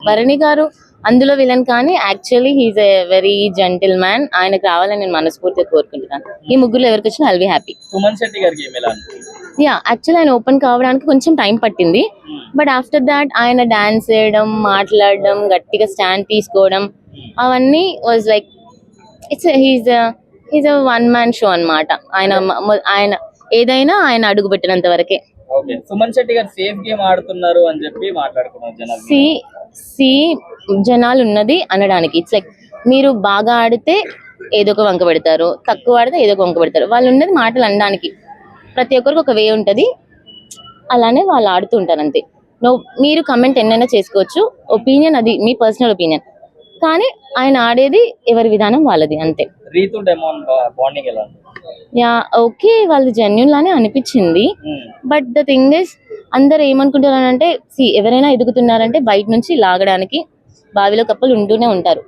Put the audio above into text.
భరణి గారు అందులో విలన్ కానీ actually he's a very gentleman. ఆయనకు రావాలని నేను మనస్ఫూర్తిగా కోరుకుంటున్నాను. ఈ ముగ్గురు ఎవరికి వచ్చినా I'll be happy. Suman Shetty గారికి ఏమి ఎలా అనిపించింది? యా, యాక్చువల్లీ ఆయన ఓపెన్ కావడానికి కొంచెం టైం పట్టింది. బట్ ఆఫ్టర్ దాట్ ఆయన డాన్స్ చేయడం, మాట్లాడడం, గట్టిగా స్టాండ్ తీసుకోవడం అవన్నీ was like he's one man show అన్నమాట. ఆయన ఏదైనా ఆయన అడుగు పెట్టినంత వరకే. ఓకే, సుమన్ శెట్టి గారు సేఫ్ గేమ్ ఆడుతున్నారు అని చెప్పి మాట్లాడుకున్నారు జనాలు. సి జనాలు ఉన్నది అనడానికి. ఇట్స్ లైక్ మీరు బాగా ఆడితే ఏదో ఒక వంక పెడతారు, తక్కువ ఆడితే ఏదో ఒక వంక పెడతారు. వాళ్ళు ఉన్నది మాటలు అనడానికి. ప్రతి ఒక్కరికి ఒక వే ఉంటుంది, అలానే వాళ్ళు ఆడుతూ ఉంటారు అంతే. మీరు కమెంట్ ఎన్నైనా చేసుకోవచ్చు, ఒపీనియన్ అది మీ పర్సనల్ ఒపీనియన్. కానీ ఆయన ఆడేది ఎవరి విధానం వాళ్ళది అంతే. రీతు డెమోన్ బాండింగ్ ఎలా ఉంది? యా ఓకే, వాళ్ళు జెన్యున్ లానే అనిపించింది. బట్ ద థింగ్ ఇస్ అందరు ఏమనుకుంటున్నారంటే ఎవరైనా ఎదుగుతున్నారంటే బయట నుంచి లాగడానికి బావిలో కప్పలు ఉంటూనే ఉంటారు.